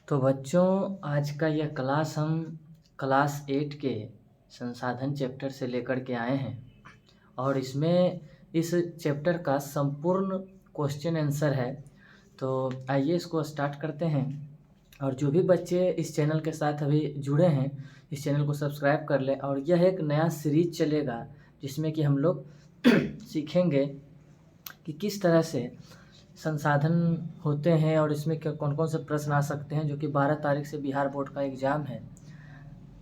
तो बच्चों, आज का यह क्लास हम क्लास 8 के संसाधन चैप्टर से लेकर के आए हैं और इसमें इस चैप्टर का संपूर्ण क्वेश्चन आंसर है। तो आइए इसको स्टार्ट करते हैं। और जो भी बच्चे इस चैनल के साथ अभी जुड़े हैं, इस चैनल को सब्सक्राइब कर लें। और यह एक नया सीरीज चलेगा जिसमें कि हम लोग सीखेंगे कि किस तरह से संसाधन होते हैं और इसमें क्या कौन कौन से प्रश्न आ सकते हैं, जो कि 12 तारीख से बिहार बोर्ड का एग्ज़ाम है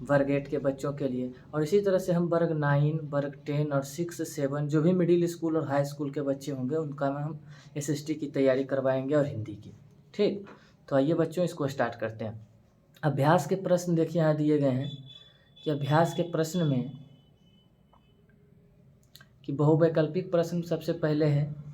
वर्ग 8 के बच्चों के लिए। और इसी तरह से हम वर्ग 9, वर्ग 10 और 6, 7 जो भी मिडिल स्कूल और हाई स्कूल के बच्चे होंगे उनका में हम एसएसटी की तैयारी करवाएंगे और हिंदी की। ठीक, तो आइए बच्चों इसको स्टार्ट करते हैं। अभ्यास के प्रश्न देखिए यहाँ दिए गए हैं कि अभ्यास के प्रश्न में कि बहुवैकल्पिक प्रश्न सबसे पहले है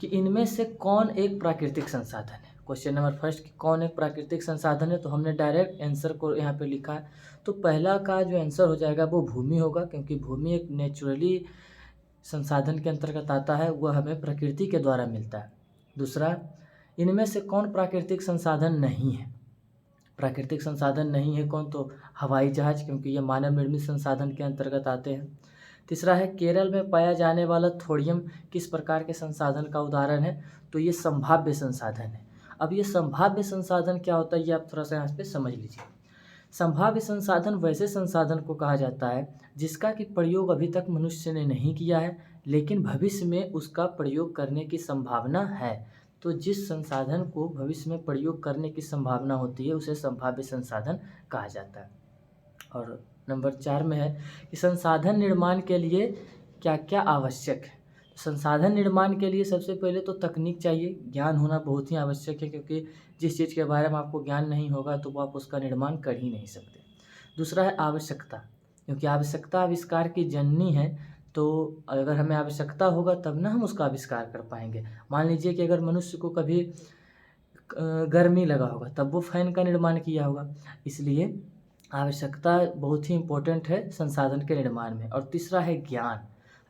कि इनमें से कौन एक प्राकृतिक संसाधन है। क्वेश्चन नंबर फर्स्ट कि कौन एक प्राकृतिक संसाधन है, तो हमने डायरेक्ट आंसर को यहाँ पे लिखा है। तो पहला का जो आंसर हो जाएगा वो भूमि होगा, क्योंकि भूमि एक नेचुरली संसाधन के अंतर्गत आता है, वह हमें प्रकृति के द्वारा मिलता है। दूसरा, इनमें से कौन प्राकृतिक संसाधन नहीं है। प्राकृतिक संसाधन नहीं है कौन, तो हवाई जहाज, क्योंकि ये मानव निर्मित संसाधन के अंतर्गत आते हैं। तीसरा है केरल में पाया जाने वाला थोडियम किस प्रकार के संसाधन का उदाहरण है, तो ये संभाव्य संसाधन है। अब ये संभाव्य संसाधन क्या होता है ये आप थोड़ा सा यहाँ पे समझ लीजिए। संभाव्य संसाधन वैसे संसाधन को कहा जाता है जिसका कि प्रयोग अभी तक मनुष्य ने नहीं किया है, लेकिन भविष्य में उसका प्रयोग करने की संभावना है। तो जिस संसाधन को भविष्य में प्रयोग करने की संभावना होती है उसे संभाव्य संसाधन कहा जाता है। और नंबर 4 में है कि संसाधन निर्माण के लिए क्या क्या आवश्यक है। संसाधन निर्माण के लिए सबसे पहले तो तकनीक चाहिए, ज्ञान होना बहुत ही आवश्यक है, क्योंकि जिस चीज़ के बारे में आपको ज्ञान नहीं होगा तो वो आप उसका निर्माण कर ही नहीं सकते। दूसरा है आवश्यकता, क्योंकि आवश्यकता आविष्कार की जननी है। तो अगर हमें आवश्यकता होगा तब ना हम उसका आविष्कार कर पाएंगे। मान लीजिए कि अगर मनुष्य को कभी गर्मी लगा होगा तब वो फैन का निर्माण किया होगा, इसलिए आवश्यकता बहुत ही इम्पोर्टेंट है संसाधन के निर्माण में। और तीसरा है ज्ञान,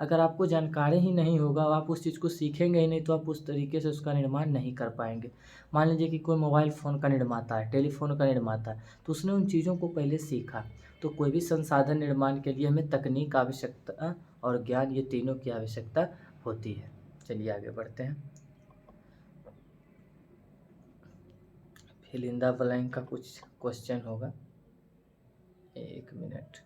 अगर आपको जानकारी ही नहीं होगा, आप उस चीज़ को सीखेंगे ही नहीं, तो आप उस तरीके से उसका निर्माण नहीं कर पाएंगे। मान लीजिए कि कोई मोबाइल फ़ोन का निर्माता है, टेलीफोन का निर्माता है, तो उसने उन चीज़ों को पहले सीखा। तो कोई भी संसाधन निर्माण के लिए हमें तकनीक आवश्यकता और ज्ञान, ये तीनों की आवश्यकता होती है। चलिए आगे बढ़ते हैं। फिल इन द ब्लैंक का कुछ क्वेश्चन होगा, 1 मिनट।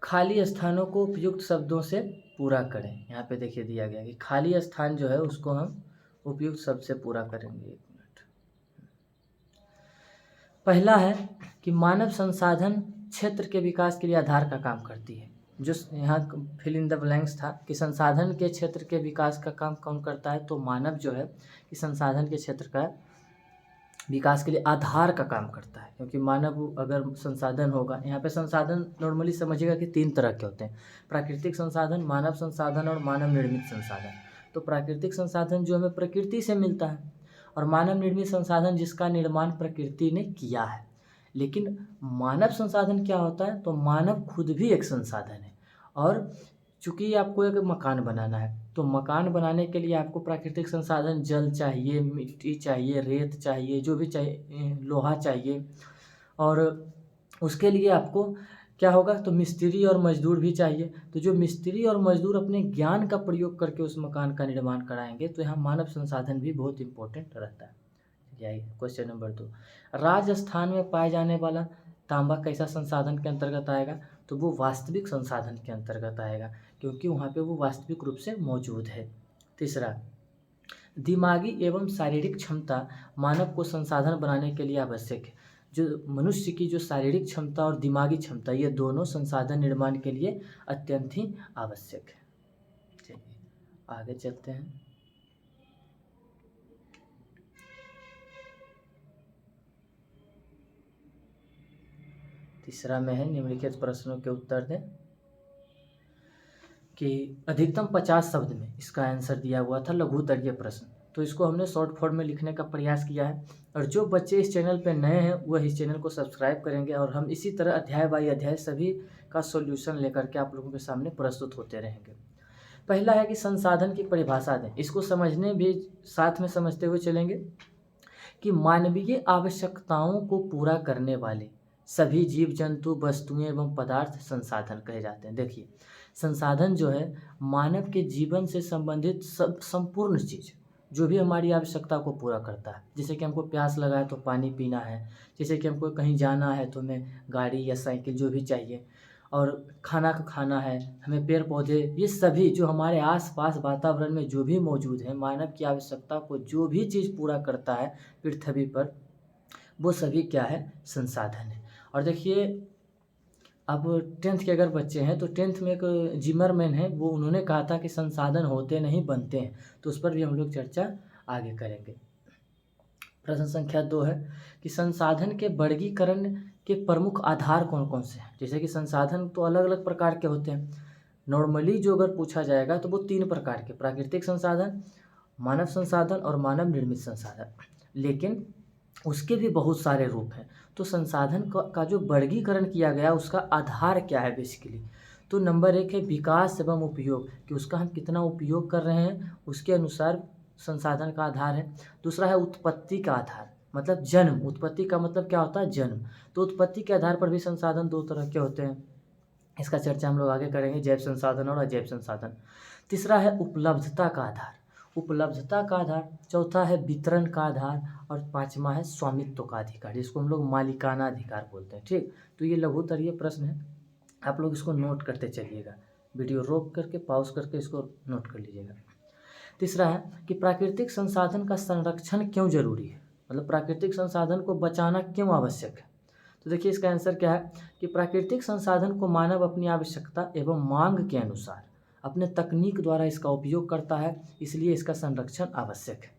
खाली स्थानों को उपयुक्त शब्दों से पूरा करें। यहाँ पे देखिए दिया गया कि खाली स्थान जो है उसको हम उपयुक्त शब्द से पूरा करेंगे। 1 मिनट। पहला है कि मानव संसाधन क्षेत्र के विकास के लिए आधार का काम करती है। जो यहाँ फिल इन द ब्लैंक्स था कि संसाधन के क्षेत्र के विकास का काम कौन करता है, तो मानव जो है कि संसाधन के क्षेत्र का विकास के लिए आधार का काम करता है। क्योंकि मानव अगर संसाधन होगा, यहाँ पे संसाधन नॉर्मली समझिएगा कि 3 तरह के होते हैं, प्राकृतिक संसाधन, मानव संसाधन और मानव निर्मित संसाधन। तो प्राकृतिक संसाधन जो हमें प्रकृति से मिलता है, और मानव निर्मित संसाधन जिसका निर्माण प्रकृति ने किया है। लेकिन मानव संसाधन क्या होता है, तो मानव खुद भी एक संसाधन है। और चूँकि आपको एक मकान बनाना है, तो मकान बनाने के लिए आपको प्राकृतिक संसाधन जल चाहिए, मिट्टी चाहिए, रेत चाहिए, जो भी चाहिए, लोहा चाहिए। और उसके लिए आपको क्या होगा, तो मिस्त्री और मजदूर भी चाहिए। तो जो मिस्त्री और मजदूर अपने ज्ञान का प्रयोग करके उस मकान का निर्माण कराएंगे, तो यहाँ मानव संसाधन भी बहुत इम्पोर्टेंट रहता है। यही क्वेश्चन नंबर 2, राजस्थान में पाए जाने वाला तांबा कैसा संसाधन के अंतर्गत आएगा, तो वो वास्तविक संसाधन के अंतर्गत आएगा, क्योंकि वहाँ पे वो वास्तविक रूप से मौजूद है। तीसरा, दिमागी एवं शारीरिक क्षमता मानव को संसाधन बनाने के लिए आवश्यक है। जो मनुष्य की जो शारीरिक क्षमता और दिमागी क्षमता, ये दोनों संसाधन निर्माण के लिए अत्यंत ही आवश्यक है। चलिए आगे चलते हैं। तीसरा में है निम्नलिखित प्रश्नों के उत्तर दें कि अधिकतम 50 शब्द में, इसका आंसर दिया हुआ था लघुत्तरीय प्रश्न। तो इसको हमने शॉर्ट फॉर्म में लिखने का प्रयास किया है। और जो बच्चे इस चैनल पे नए हैं वह इस चैनल को सब्सक्राइब करेंगे और हम इसी तरह अध्याय बाई अध्याय सभी का सॉल्यूशन लेकर के आप लोगों के सामने प्रस्तुत होते रहेंगे। पहला है कि संसाधन की परिभाषा दें। इसको समझने भी साथ में समझते हुए चलेंगे कि मानवीय आवश्यकताओं को पूरा करने वाले सभी जीव जंतु वस्तुएं एवं पदार्थ संसाधन कहे जाते हैं। देखिए, संसाधन जो है मानव के जीवन से संबंधित सब संपूर्ण चीज़ जो भी हमारी आवश्यकता को पूरा करता है। जैसे कि हमको प्यास लगा है तो पानी पीना है, जैसे कि हमको कहीं जाना है तो हमें गाड़ी या साइकिल जो भी चाहिए, और खाना है, हमें पेड़ पौधे, ये सभी जो हमारे आसपास वातावरण में जो भी मौजूद है, मानव की आवश्यकता को जो भी चीज़ पूरा करता है पृथ्वी पर, वो सभी क्या है, संसाधन है। और देखिए, अब 10th के अगर बच्चे हैं तो 10th में एक जिमरमैन है, वो उन्होंने कहा था कि संसाधन होते नहीं बनते हैं, तो उस पर भी हम लोग चर्चा आगे करेंगे। प्रश्न संख्या 2 है कि संसाधन के वर्गीकरण के प्रमुख आधार कौन कौन से हैं। जैसे कि संसाधन तो अलग अलग प्रकार के होते हैं। नॉर्मली जो अगर पूछा जाएगा तो वो 3 प्रकार के, प्राकृतिक संसाधन, मानव संसाधन और मानव निर्मित संसाधन, लेकिन उसके भी बहुत सारे रूप हैं। तो संसाधन का जो वर्गीकरण किया गया उसका आधार क्या है बेसिकली, तो नंबर 1 है विकास एवं उपयोग, कि उसका हम कितना उपयोग कर रहे हैं उसके अनुसार संसाधन का आधार है। दूसरा है उत्पत्ति का आधार, मतलब जन्म, उत्पत्ति का मतलब क्या होता है, जन्म। तो उत्पत्ति के आधार पर भी संसाधन 2 तरह के होते हैं, इसका चर्चा हम लोग आगे करेंगे, जैव संसाधन और अजैव संसाधन। तीसरा है उपलब्धता का आधार, उपलब्धता का आधार। चौथा है वितरण का आधार और पांचवा है स्वामित्व का अधिकार, जिसको हम लोग मालिकाना अधिकार बोलते हैं। ठीक, तो ये लघुत्तरीय प्रश्न है, आप लोग इसको नोट करते चलिएगा, वीडियो रोक करके पॉज करके इसको नोट कर लीजिएगा। तीसरा है कि प्राकृतिक संसाधन का संरक्षण क्यों जरूरी है, मतलब प्राकृतिक संसाधन को बचाना क्यों आवश्यक है। तो देखिए, इसका आंसर क्या है कि प्राकृतिक संसाधन को मानव अपनी आवश्यकता एवं मांग के अनुसार अपने तकनीक द्वारा इसका उपयोग करता है, इसलिए इसका संरक्षण आवश्यक है।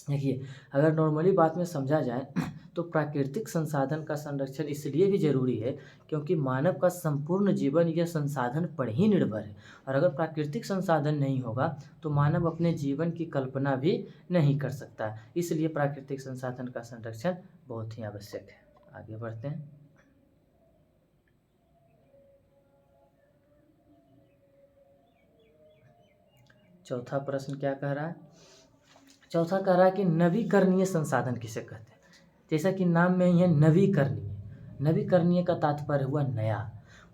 देखिए, अगर नॉर्मली बात में समझा जाए तो प्राकृतिक संसाधन का संरक्षण इसलिए भी जरूरी है क्योंकि मानव का संपूर्ण जीवन यह संसाधन पर ही निर्भर है, और अगर प्राकृतिक संसाधन नहीं होगा तो मानव अपने जीवन की कल्पना भी नहीं कर सकता, इसलिए प्राकृतिक संसाधन का संरक्षण बहुत ही आवश्यक है। आगे बढ़ते हैं। चौथा प्रश्न क्या कह रहा है, चौथा कह रहा है कि नवीकरणीय संसाधन किसे कहते हैं। जैसा कि नाम में ही है नवीकरणीय, नवीकरणीय का तात्पर्य हुआ नया,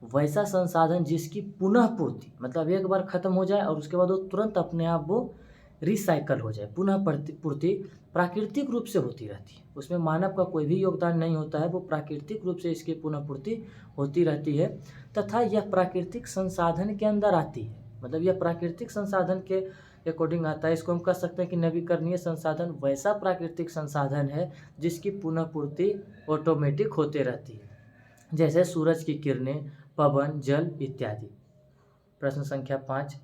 वैसा संसाधन जिसकी पुनः पूर्ति, मतलब एक बार खत्म हो जाए और उसके बाद वो तुरंत अपने आप वो रिसाइकल हो जाए। पुनः पूर्ति प्राकृतिक रूप से होती रहती है, उसमें मानव का कोई भी योगदान नहीं होता है, वो प्राकृतिक रूप से इसकी पुनः पूर्ति होती रहती है, तथा यह प्राकृतिक संसाधन के अंदर आती है, मतलब यह प्राकृतिक संसाधन के अकॉर्डिंग आता है। इसको हम कह सकते हैं कि नवीकरणीय संसाधन वैसा प्राकृतिक संसाधन है जिसकी पुनः पूर्ति ऑटोमेटिक होते रहती है, जैसे सूरज की किरणें, पवन, जल इत्यादि। प्रश्न संख्या 5,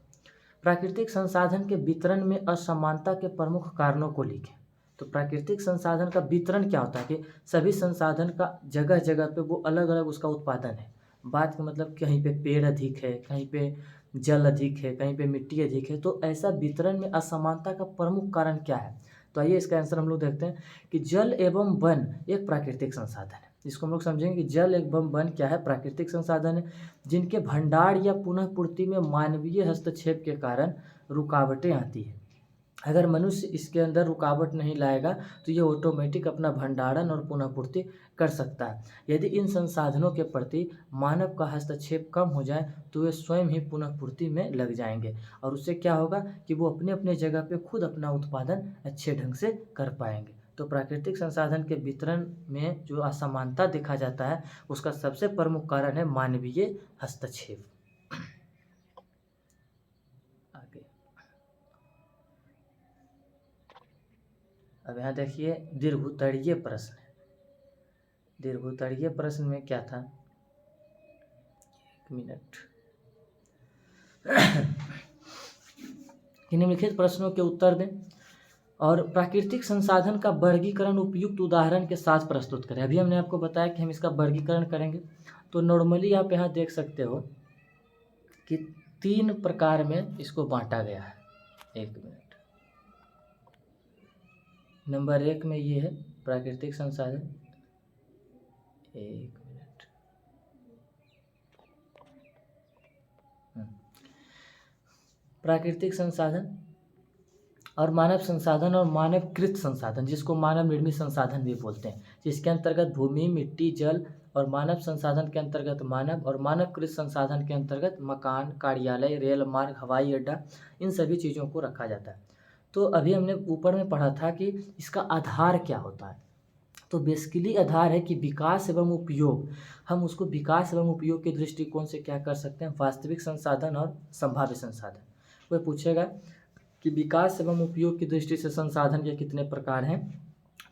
प्राकृतिक संसाधन के वितरण में असमानता के प्रमुख कारणों को लिखें। तो प्राकृतिक संसाधन का वितरण क्या होता है कि सभी संसाधन का जगह जगह पे वो अलग अलग उसका उत्पादन है। बात का मतलब कहीं पे पेड़ अधिक है, कहीं पे जल अधिक है, कहीं पे मिट्टी अधिक है, तो ऐसा वितरण में असमानता का प्रमुख कारण क्या है। तो आइए इसका आंसर हम लोग देखते हैं कि जल एवं वन एक प्राकृतिक संसाधन है। इसको हम लोग समझेंगे कि जल एवं वन क्या है, प्राकृतिक संसाधन है, जिनके भंडार या पुनः पूर्ति में मानवीय हस्तक्षेप के कारण रुकावटें आती है। अगर मनुष्य इसके अंदर रुकावट नहीं लाएगा तो ये ऑटोमेटिक अपना भंडारण और पुनः पूर्ति कर सकता है। यदि इन संसाधनों के प्रति मानव का हस्तक्षेप कम हो जाए तो वे स्वयं ही पुनः पूर्ति में लग जाएंगे, और उससे क्या होगा कि वो अपने अपने जगह पे खुद अपना उत्पादन अच्छे ढंग से कर पाएंगे। तो प्राकृतिक संसाधन के वितरण में जो असमानता देखा जाता है उसका सबसे प्रमुख कारण है मानवीय हस्तक्षेप। आगे अब यहाँ देखिए दीर्घोत्तरीय प्रश्न है। दीर्घोत्तरीय प्रश्न में क्या था, एक मिनट, निम्नलिखित प्रश्नों के उत्तर दें और प्राकृतिक संसाधन का वर्गीकरण उपयुक्त उदाहरण के साथ प्रस्तुत करें। अभी हमने आपको बताया कि हम इसका वर्गीकरण करेंगे, तो नॉर्मली आप यहाँ देख सकते हो कि 3 प्रकार में इसको बांटा गया है। एक मिनट, नंबर 1 में ये है प्राकृतिक संसाधन। एक मिनट। प्राकृतिक संसाधन और मानव संसाधन और मानवकृत संसाधन, जिसको मानव निर्मित संसाधन भी बोलते हैं, जिसके अंतर्गत भूमि, मिट्टी, जल, और मानव संसाधन के अंतर्गत मानव, और मानवकृत संसाधन के अंतर्गत मकान, कार्यालय, रेल मार्ग, हवाई अड्डा, इन सभी चीज़ों को रखा जाता है। तो अभी हमने ऊपर में पढ़ा था कि इसका आधार क्या होता है। तो बेसिकली आधार है कि विकास एवं उपयोग, हम उसको विकास एवं उपयोग के दृष्टिकोण से क्या कर सकते हैं, वास्तविक संसाधन और संभाव्य संसाधन। वह पूछेगा कि विकास एवं उपयोग की दृष्टि से संसाधन के कितने प्रकार हैं,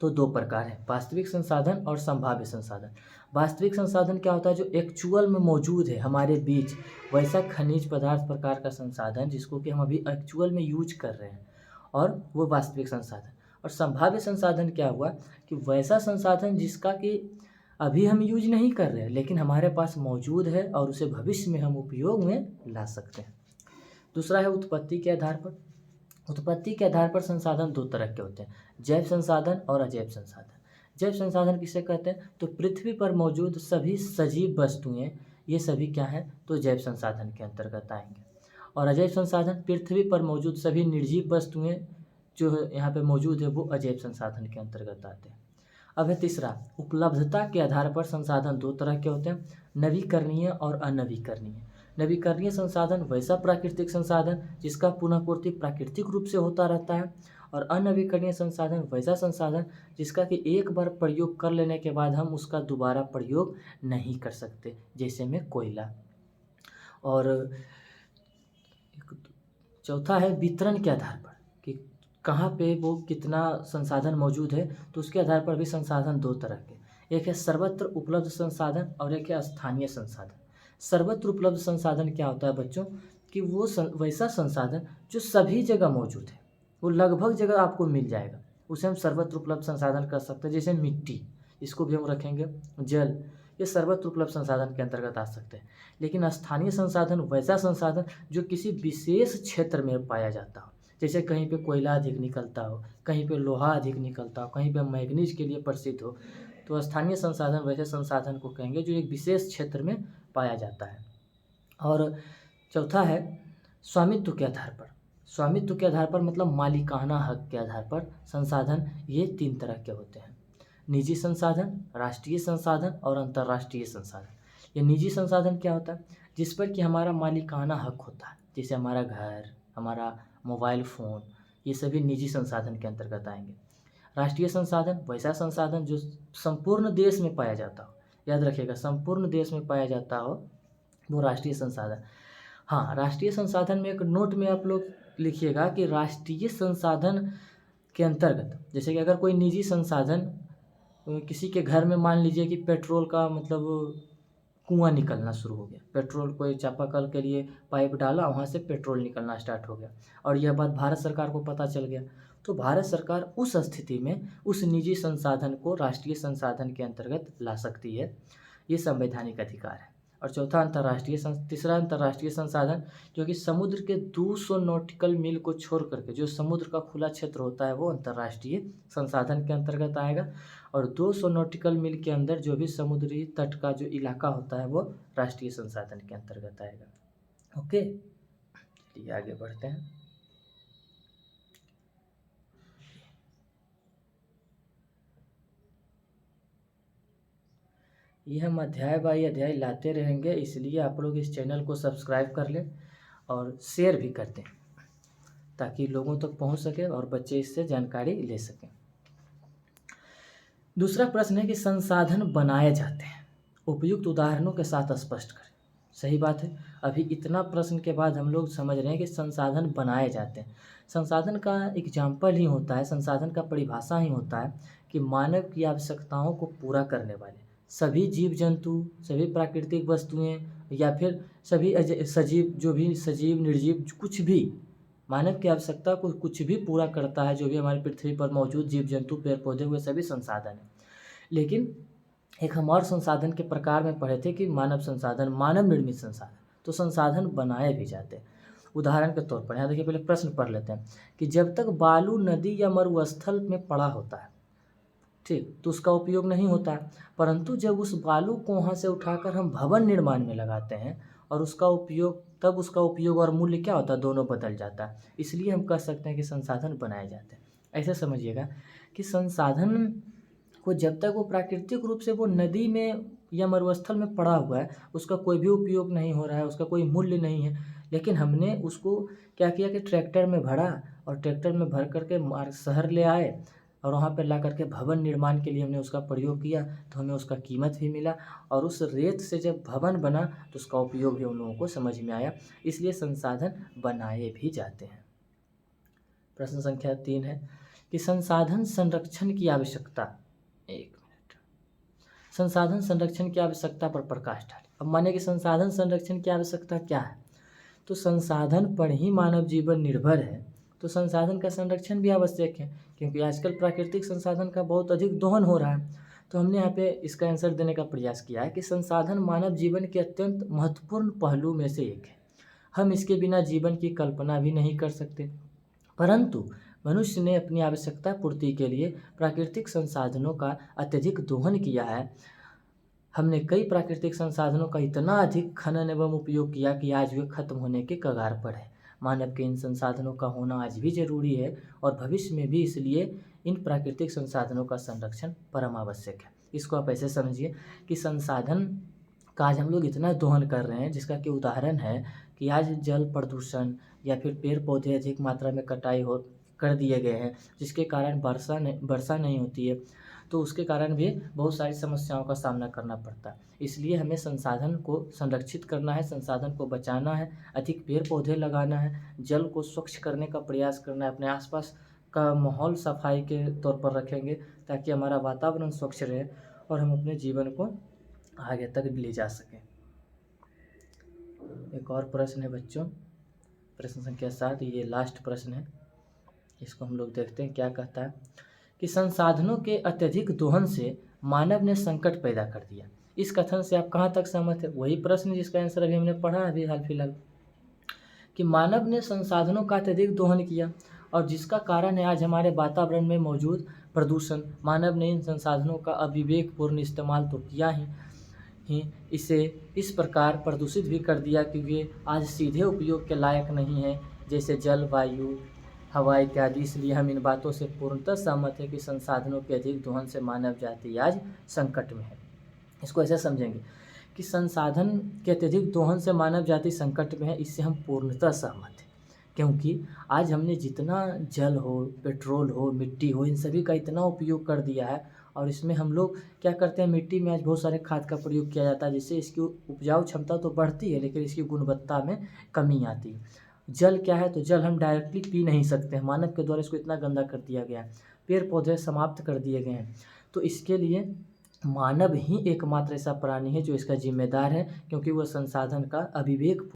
तो 2 प्रकार हैं, वास्तविक संसाधन और संभाव्य संसाधन। वास्तविक संसाधन क्या होता है, जो एक्चुअल में मौजूद है हमारे बीच, वैसा खनिज पदार्थ प्रकार का संसाधन जिसको कि हम अभी एक्चुअल में यूज कर रहे हैं, और वो वास्तविक संसाधन। और संभाव्य संसाधन क्या हुआ कि वैसा संसाधन जिसका कि अभी हम यूज नहीं कर रहे हैं लेकिन हमारे पास मौजूद है और उसे भविष्य में हम उपयोग में ला सकते हैं। दूसरा है उत्पत्ति के आधार पर। उत्पत्ति के आधार पर संसाधन 2 तरह के होते हैं, जैव संसाधन और अजैव संसाधन। जैव संसाधन किसे कहते हैं, तो पृथ्वी पर मौजूद सभी सजीव वस्तुएं, ये सभी क्या हैं, तो जैव संसाधन के अंतर्गत आएंगे। और अजैव संसाधन, पृथ्वी पर मौजूद सभी निर्जीव वस्तुएं जो यहाँ पे मौजूद है, वो अजैव संसाधन के अंतर्गत आते हैं। अब है तीसरा, उपलब्धता के आधार पर संसाधन 2 तरह के होते हैं, नवीकरणीय और अनवीकरणीय। नवीकरणीय संसाधन वैसा प्राकृतिक संसाधन जिसका पुनःपूर्ति प्राकृतिक रूप से होता रहता है, और अनवीकरणीय संसाधन वैसा संसाधन जिसका कि एक बार प्रयोग कर लेने के बाद हम उसका दोबारा प्रयोग नहीं कर सकते, जैसे में कोयला। और चौथा है वितरण के आधार पर, कि कहाँ पे वो कितना संसाधन मौजूद है, तो उसके आधार पर भी संसाधन 2 तरह के, एक है सर्वत्र उपलब्ध संसाधन और एक है स्थानीय संसाधन। सर्वत्र उपलब्ध संसाधन क्या होता है बच्चों, कि वो वैसा संसाधन जो सभी जगह मौजूद है, वो लगभग जगह आपको मिल जाएगा, उसे हम सर्वत्र उपलब्ध संसाधन कर सकते हैं। जैसे मिट्टी, इसको भी हम रखेंगे, जल, ये सर्वत्र उपलब्ध संसाधन के अंतर्गत आ सकते हैं। लेकिन स्थानीय संसाधन वैसा संसाधन जो किसी विशेष क्षेत्र में पाया जाता हो, जैसे कहीं पे कोयला अधिक निकलता हो, कहीं पे लोहा अधिक निकलता हो, कहीं पे मैग्नीज के लिए प्रसिद्ध हो, तो स्थानीय संसाधन वैसे संसाधन को कहेंगे जो एक विशेष क्षेत्र में पाया जाता है। और चौथा है स्वामित्व के आधार पर। स्वामित्व के आधार पर मतलब मालिकाना हक के आधार पर संसाधन ये 3 तरह के होते हैं, निजी संसाधन, राष्ट्रीय संसाधन और अंतर्राष्ट्रीय संसाधन। ये निजी संसाधन क्या होता है, जिस पर कि हमारा मालिकाना हक होता है, जैसे हमारा घर, हमारा मोबाइल फ़ोन, ये सभी निजी संसाधन के अंतर्गत आएंगे। राष्ट्रीय संसाधन वैसा संसाधन जो संपूर्ण देश में पाया जाता हो, याद रखिएगा, संपूर्ण देश में पाया जाता हो, वो राष्ट्रीय संसाधन। हाँ, राष्ट्रीय संसाधन में एक नोट में आप लोग लिखिएगा कि राष्ट्रीय संसाधन के अंतर्गत, जैसे कि अगर कोई निजी संसाधन, किसी के घर में मान लीजिए कि पेट्रोल का मतलब कुआं निकलना शुरू हो गया, पेट्रोल कोई चापाकल के लिए पाइप डाला, वहाँ से पेट्रोल निकलना स्टार्ट हो गया, और यह बात भारत सरकार को पता चल गया, तो भारत सरकार उस स्थिति में उस निजी संसाधन को राष्ट्रीय संसाधन के अंतर्गत ला सकती है, ये संवैधानिक अधिकार है। और तीसरा अंतर्राष्ट्रीय संसाधन, जो कि समुद्र के 200 नॉटिकल मील को छोड़ करके जो समुद्र का खुला क्षेत्र होता है, वो अंतर्राष्ट्रीय संसाधन के अंतर्गत आएगा, और 200 नॉटिकल मील के अंदर जो भी समुद्री तट का जो इलाका होता है, वो राष्ट्रीय संसाधन के अंतर्गत आएगा। ओके, चलिए आगे बढ़ते हैं। ये हम अध्याय बाई अध्याय लाते रहेंगे, इसलिए आप लोग इस चैनल को सब्सक्राइब कर लें और शेयर भी कर दें, ताकि लोगों तक पहुंच सके और बच्चे इससे जानकारी ले सकें। दूसरा प्रश्न है कि संसाधन बनाए जाते हैं, उपयुक्त उदाहरणों के साथ स्पष्ट करें। सही बात है, अभी इतना प्रश्न के बाद हम लोग समझ रहे हैं कि संसाधन बनाए जाते हैं। संसाधन का एग्जाम्पल ही होता है, संसाधन का परिभाषा ही होता है कि मानव की आवश्यकताओं को पूरा करने वाले सभी जीव जंतु, सभी प्राकृतिक वस्तुएं, या फिर सभी सजीव, जो भी सजीव निर्जीव कुछ भी मानव की आवश्यकता को कुछ भी पूरा करता है, जो भी हमारी पृथ्वी पर मौजूद जीव जंतु, पेड़ पौधे, हुए सभी संसाधन हैं। लेकिन एक हम और संसाधन के प्रकार में पढ़े थे कि मानव संसाधन, मानव निर्मित संसाधन, तो संसाधन बनाए भी जाते हैं। उदाहरण के तौर पर यहाँ देखिए, पहले प्रश्न पढ़ लेते हैं कि जब तक बालू नदी या मरुस्थल में पड़ा होता है, ठीक, तो उसका उपयोग नहीं होता है। परंतु जब उस बालू को वहाँ से उठाकर हम भवन निर्माण में लगाते हैं और उसका उपयोग और मूल्य क्या होता है, दोनों बदल जाता है। इसलिए हम कह सकते हैं कि संसाधन बनाए जाते हैं। ऐसे समझिएगा कि संसाधन को जब तक वो प्राकृतिक रूप से वो नदी में या मरुस्थल में पड़ा हुआ है, उसका कोई भी उपयोग नहीं हो रहा है, उसका कोई मूल्य नहीं है, लेकिन हमने उसको क्या किया कि ट्रैक्टर में भरा और ट्रैक्टर में भर करके शहर ले आए और वहाँ पर ला करके भवन निर्माण के लिए हमने उसका प्रयोग किया, तो हमें उसका कीमत भी मिला और उस रेत से जब भवन बना तो उसका उपयोग भी उन लोगों को समझ में आया। इसलिए संसाधन बनाए भी जाते हैं। प्रश्न संख्या 3 है कि संसाधन संरक्षण की आवश्यकता, 1 मिनट, संसाधन संरक्षण की आवश्यकता पर प्रकाश डालें। अब माने कि संसाधन संरक्षण की आवश्यकता क्या है, तो संसाधन पर ही मानव जीवन निर्भर है, तो संसाधन का संरक्षण भी आवश्यक है, क्योंकि आजकल प्राकृतिक संसाधन का बहुत अधिक दोहन हो रहा है। तो हमने यहाँ पे इसका आंसर देने का प्रयास किया है कि संसाधन मानव जीवन के अत्यंत महत्वपूर्ण पहलू में से एक है। हम इसके बिना जीवन की कल्पना भी नहीं कर सकते, परंतु मनुष्य ने अपनी आवश्यकता पूर्ति के लिए प्राकृतिक संसाधनों का अत्यधिक दोहन किया है। हमने कई प्राकृतिक संसाधनों का इतना अधिक खनन एवं उपयोग किया कि आज वे खत्म होने के कगार पर है। मानव के इन संसाधनों का होना आज भी जरूरी है और भविष्य में भी, इसलिए इन प्राकृतिक संसाधनों का संरक्षण परम आवश्यक है। इसको आप ऐसे समझिए कि संसाधन का आज हम लोग इतना दोहन कर रहे हैं, जिसका कि उदाहरण है कि आज जल प्रदूषण या फिर पेड़ पौधे अधिक मात्रा में कटाई कर दिए गए हैं, जिसके कारण वर्षा नहीं होती है, तो उसके कारण भी बहुत सारी समस्याओं का सामना करना पड़ता है। इसलिए हमें संसाधन को संरक्षित करना है, संसाधन को बचाना है, अधिक पेड़ पौधे लगाना है, जल को स्वच्छ करने का प्रयास करना है, अपने आसपास का माहौल सफाई के तौर पर रखेंगे ताकि हमारा वातावरण स्वच्छ रहे और हम अपने जीवन को आगे तक ले जा सकें। एक और प्रश्न है बच्चों, प्रश्न संख्या 7, ये लास्ट प्रश्न है, इसको हम लोग देखते हैं क्या कहता है कि संसाधनों के अत्यधिक दोहन से मानव ने संकट पैदा कर दिया। इस कथन से आप कहाँ तक सहमत है? वही प्रश्न जिसका आंसर अभी हमने पढ़ा अभी हाल फिलहाल, कि मानव ने संसाधनों का अत्यधिक दोहन किया और जिसका कारण है आज हमारे वातावरण में मौजूद प्रदूषण। मानव ने इन संसाधनों का अविवेकपूर्ण इस्तेमाल तो किया ही इसे इस प्रकार प्रदूषित भी कर दिया कि वे आज सीधे उपयोग के लायक नहीं है, जैसे जल, वायु, हवा इत्यादि। इसलिए हम इन बातों से पूर्णतः सहमत है कि संसाधनों के अधिक दोहन से मानव जाति आज संकट में है। इसको ऐसे समझेंगे कि संसाधन के अत्यधिक दोहन से मानव जाति संकट में है, इससे हम पूर्णतः सहमत हैं, क्योंकि आज हमने जितना जल हो, पेट्रोल हो, मिट्टी हो, इन सभी का इतना उपयोग कर दिया है और इसमें हम लोग क्या करते हैं, मिट्टी में आज बहुत सारे खाद का प्रयोग किया जाता है, जिससे इसकी उपजाऊ क्षमता तो बढ़ती है लेकिन इसकी गुणवत्ता में कमी आती है। जल क्या है, तो जल हम डायरेक्टली पी नहीं सकते हैं, मानव के द्वारा इसको इतना गंदा कर दिया गया है, पेड़ पौधे समाप्त कर दिए गए हैं। तो इसके लिए मानव ही एकमात्र ऐसा प्राणी है जो इसका जिम्मेदार है, क्योंकि वह संसाधन का अविवेक